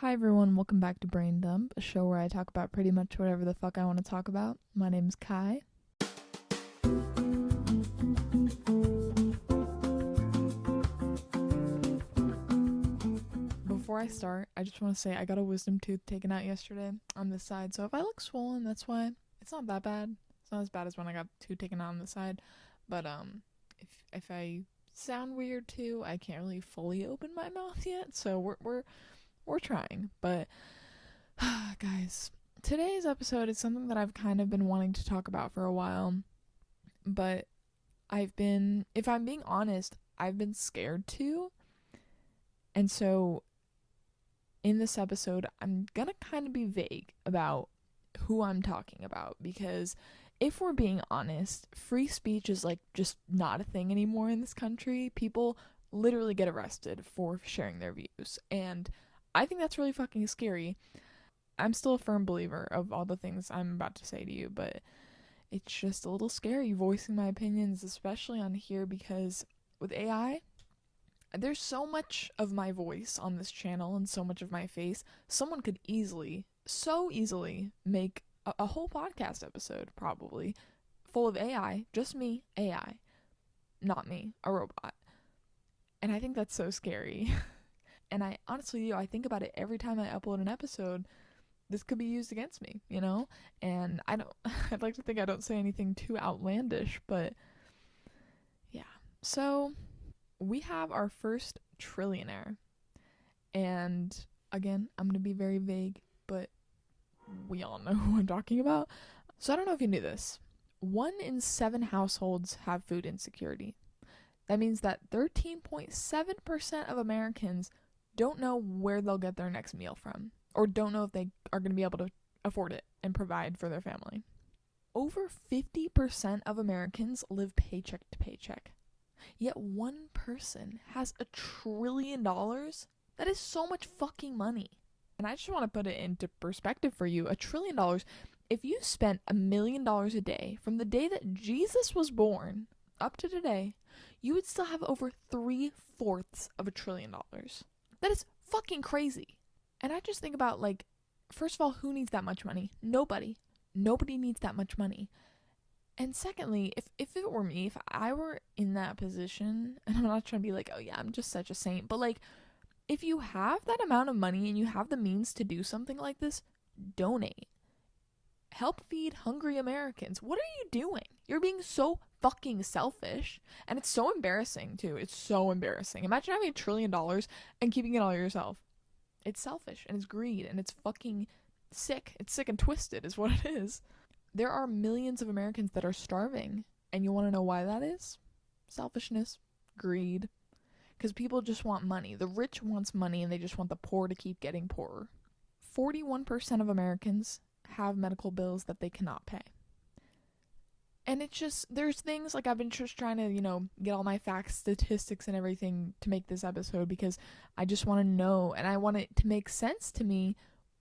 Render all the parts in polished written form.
Hi everyone, welcome back to Brain Dump, a show where I talk about pretty much whatever the fuck I want to talk about. My name's Kai. Before I start, I just want to say I got a wisdom tooth taken out yesterday on this side, so if I look swollen, that's why. It's not that bad. It's not as bad as when I got two taken out on the side, but if I sound weird too, I can't really fully open my mouth yet, so we're trying. But guys, today's episode is something that I've kind of been wanting to talk about for a while, but if I'm being honest, I've been scared to. And so in this episode, I'm gonna kind of be vague about who I'm talking about because if we're being honest, free speech is like just not a thing anymore in this country. People literally get arrested for sharing their views. And I think that's really fucking scary. I'm still a firm believer of all the things I'm about to say to you, but it's just a little scary voicing my opinions, especially on here because with AI, there's so much of my voice on this channel and so much of my face. Someone could so easily make a whole podcast episode, probably, full of AI, just me, AI, not me, a robot. And I think that's so scary. And I honestly, I think about it every time I upload an episode. This could be used against me, you know? And I don't, I'd like to think I don't say anything too outlandish, but yeah. So we have our first trillionaire. And again, I'm going to be very vague, but we all know who I'm talking about. So I don't know if you knew this. 1 in 7 households have food insecurity. That means that 13.7% of Americans don't know where they'll get their next meal from, or don't know if they are going to be able to afford it and provide for their family. Over 50% of Americans live paycheck to paycheck. Yet one person has $1 trillion? That is so much fucking money. And I just want to put it into perspective for you. $1 trillion, if you spent $1 million a day from the day that Jesus was born up to today, you would still have over 3/4 of $1 trillion. That is fucking crazy. And I just think about, like, first of all, who needs that much money? Nobody. Nobody needs that much money. And secondly, if it were me, if I were in that position, and I'm not trying to be like, oh yeah, I'm just such a saint, but like, if you have that amount of money and you have the means to do something like this, donate. Help feed hungry Americans. What are you doing? You're being so fucking selfish. And it's so embarrassing, too. It's so embarrassing. Imagine having $1 trillion and keeping it all yourself. It's selfish and it's greed and it's fucking sick. It's sick and twisted, is what it is. There are millions of Americans that are starving. And you want to know why that is? Selfishness, greed. Because people just want money. The rich wants money and they just want the poor to keep getting poorer. 41% of Americans have medical bills that they cannot pay. And it's just, there's things like I've been just trying to, get all my facts, statistics, and everything to make this episode because I just want to know and I want it to make sense to me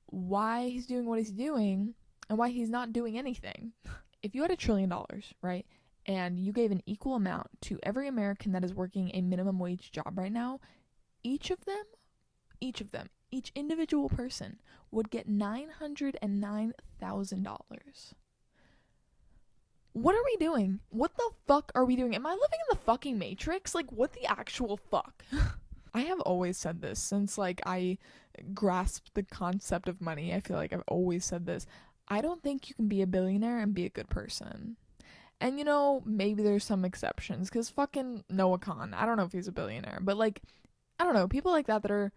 why he's doing what he's doing and why he's not doing anything. If you had $1 trillion, right, and you gave an equal amount to every American that is working a minimum wage job right now, each individual person would get $909,000. What are we doing? What the fuck are we doing? Am I living in the fucking Matrix? Like, what the actual fuck? I have always said this since, like, I grasped the concept of money. I feel like I've always said this. I don't think you can be a billionaire and be a good person. And, maybe there's some exceptions, because fucking Noah Khan, I don't know if he's a billionaire, but, like, I don't know, people like that are,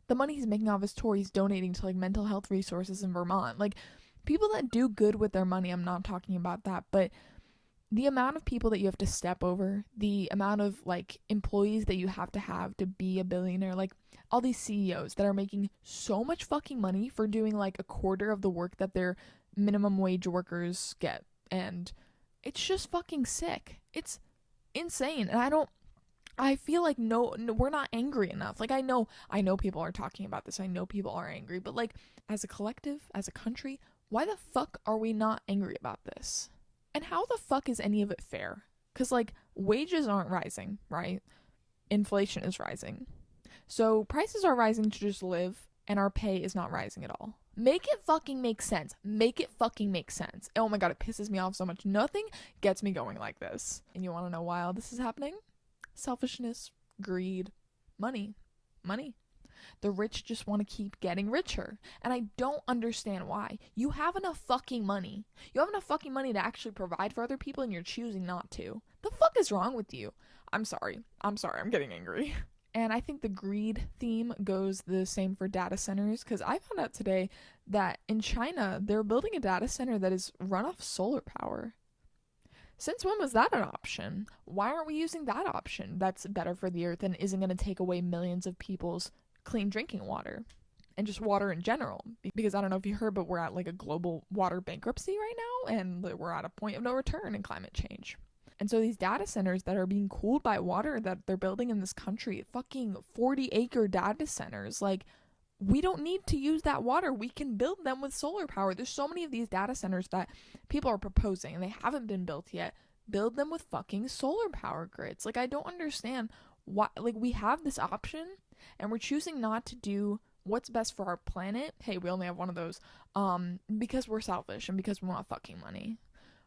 the money he's making off his tour, he's donating to, like, mental health resources in Vermont. Like, people that do good with their money, I'm not talking about that, but the amount of people that you have to step over, the amount of, like, employees that you have to be a billionaire, like, all these CEOs that are making so much fucking money for doing, like, a quarter of the work that their minimum wage workers get. And it's just fucking sick. It's insane. And I feel like no, we're not angry enough. Like, I know people are talking about this. I know people are angry. But, like, as a collective, as a country, why the fuck are we not angry about this? And how the fuck is any of it fair? Because, like, wages aren't rising, right? Inflation is rising. So prices are rising to just live, and our pay is not rising at all. Make it fucking make sense. Make it fucking make sense. Oh my god, it pisses me off so much. Nothing gets me going like this. And you want to know why all this is happening? Selfishness, greed, money. Money. The rich just want to keep getting richer. And I don't understand why. You have enough fucking money. You have enough fucking money to actually provide for other people and you're choosing not to. The fuck is wrong with you? I'm sorry. I'm getting angry. And I think the greed theme goes the same for data centers, because I found out today that in China, they're building a data center that is run off solar power. Since when was that an option? Why aren't we using that option? That's better for the earth and isn't going to take away millions of people's clean drinking water and just water in general. Because I don't know if you heard, but we're at like a global water bankruptcy right now, and we're at a point of no return in climate change. And so these data centers that are being cooled by water that they're building in this country, fucking 40-acre data centers, like, we don't need to use that water. We can build them with solar power. There's so many of these data centers that people are proposing and they haven't been built yet. Build them with fucking solar power grids. Like, I don't understand why. Like, we have this option and we're choosing not to do what's best for our planet. Hey, we only have one of those. Because we're selfish and because we want fucking money.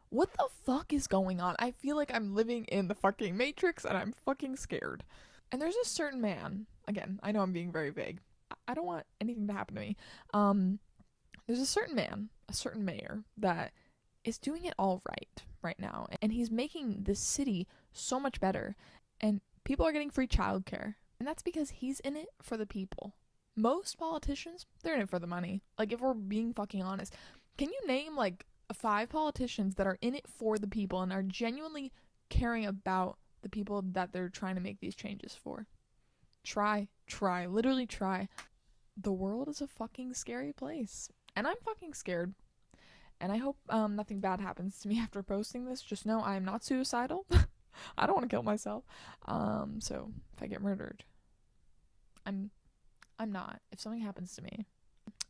What the fuck is going on? I feel like I'm living in the fucking Matrix and I'm fucking scared. And there's a certain man, again, I know I'm being very vague. I don't want anything to happen to me. There's a certain man, a certain mayor, that is doing it all right now. And he's making this city so much better. And people are getting free childcare. And that's because he's in it for the people. Most politicians, they're in it for the money. Like, if we're being fucking honest. Can you name, like, 5 politicians that are in it for the people and are genuinely caring about the people that they're trying to make these changes for? Try, literally try. The world is a fucking scary place. And I'm fucking scared. And I hope nothing bad happens to me after posting this. Just know I am not suicidal. I don't want to kill myself. So if I get murdered, I'm not. If something happens to me.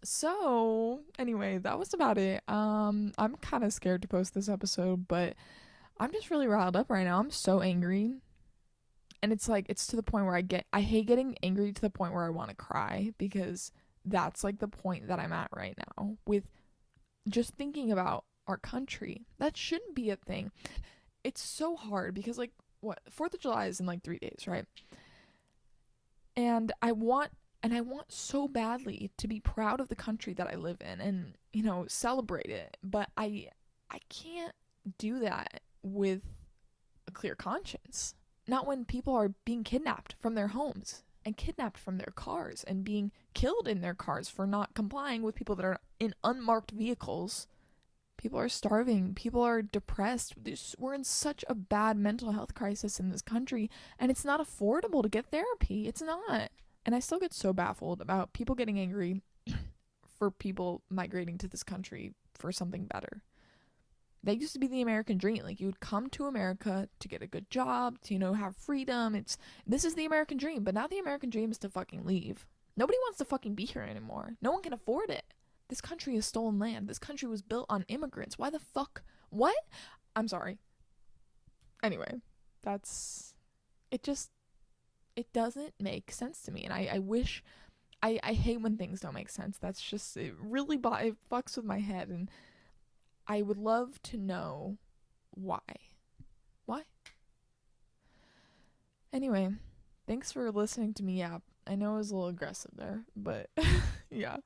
So, anyway, that was about it. I'm kind of scared to post this episode, but I'm just really riled up right now. I'm so angry. And it's like, it's to the point where I hate getting angry to the point where I want to cry, because that's like the point that I'm at right now with just thinking about our country. That shouldn't be a thing. It's so hard because, like, 4th of July is in like 3 days, right? And I want so badly to be proud of the country that I live in and, you know, celebrate it. But I can't do that with a clear conscience. Not when people are being kidnapped from their homes and kidnapped from their cars and being killed in their cars for not complying with people that are in unmarked vehicles. People are starving. People are depressed. We're in such a bad mental health crisis in this country, and it's not affordable to get therapy. It's not. And I still get so baffled about people getting angry for people migrating to this country for something better. That used to be the American dream. Like, you would come to America to get a good job, to, you know, have freedom. This is the American dream. But now the American dream is to fucking leave. Nobody wants to fucking be here anymore. No one can afford it. This country is stolen land. This country was built on immigrants. Why the fuck? What? I'm sorry. Anyway, it doesn't make sense to me. And I wish, I hate when things don't make sense. That's just, it really, it fucks with my head. And I would love to know why. Why? Anyway, thanks for listening to me yap. I know I was a little aggressive there, but yeah.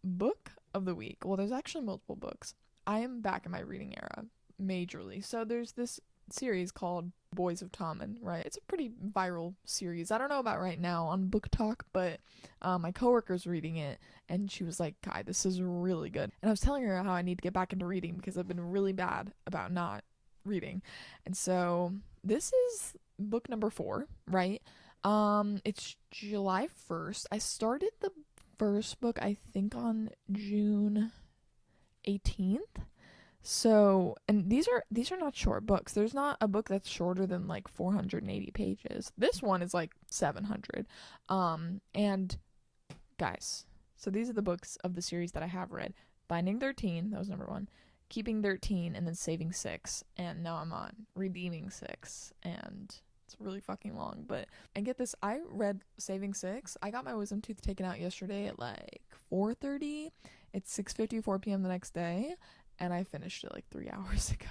Book of the week. Well, there's actually multiple books. I am back in my reading era, majorly. So there's this series called Boys of Tommen, right? It's a pretty viral series. I don't know about right now on Book Talk, but my coworker's reading it, and she was like, Kai, this is really good. And I was telling her how I need to get back into reading because I've been really bad about not reading. And so this is book number 4, right? It's July 1st. I started the first book, I think, on June 18th. So, and these are not short books. There's not a book that's shorter than like 480 pages. This one is like 700. And guys, so these are the books of the series that I have read. Binding 13, that was number 1. Keeping 13, and then Saving 6. And now I'm on Redeeming 6. And It's really fucking long. But, and get this, I read Saving Six. I got my wisdom tooth taken out yesterday at like 4:30. It's 6:54 p.m. the next day, and I finished it like 3 hours ago.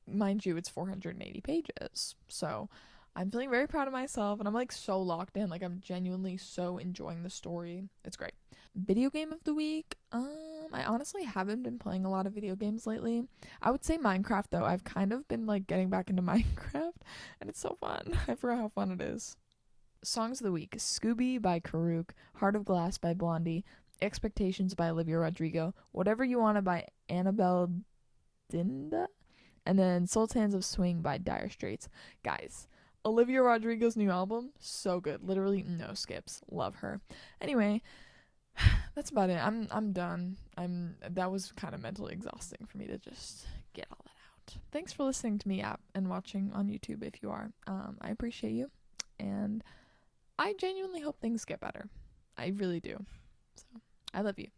Mind you, it's 480 pages. So I'm feeling very proud of myself, and I'm like so locked in. Like, I'm genuinely so enjoying the story. It's great. Video game of the week. I honestly haven't been playing a lot of video games lately. I would say Minecraft though. I've kind of been like getting back into Minecraft, and it's so fun. I forgot how fun it is. Songs of the week: Scooby by Karuk, Heart of Glass by Blondie, Expectations by Olivia Rodrigo, Whatever You Wanna by Annabelle Dinda, and then Sultans of Swing by Dire Straits. Guys, Olivia Rodrigo's new album, so good. Literally no skips. Love her. Anyway, that's about it. I'm done. That was kind of mentally exhausting for me to just get all that out. Thanks for listening to me and watching on YouTube if you are. I appreciate you, and I genuinely hope things get better. I really do. So I love you.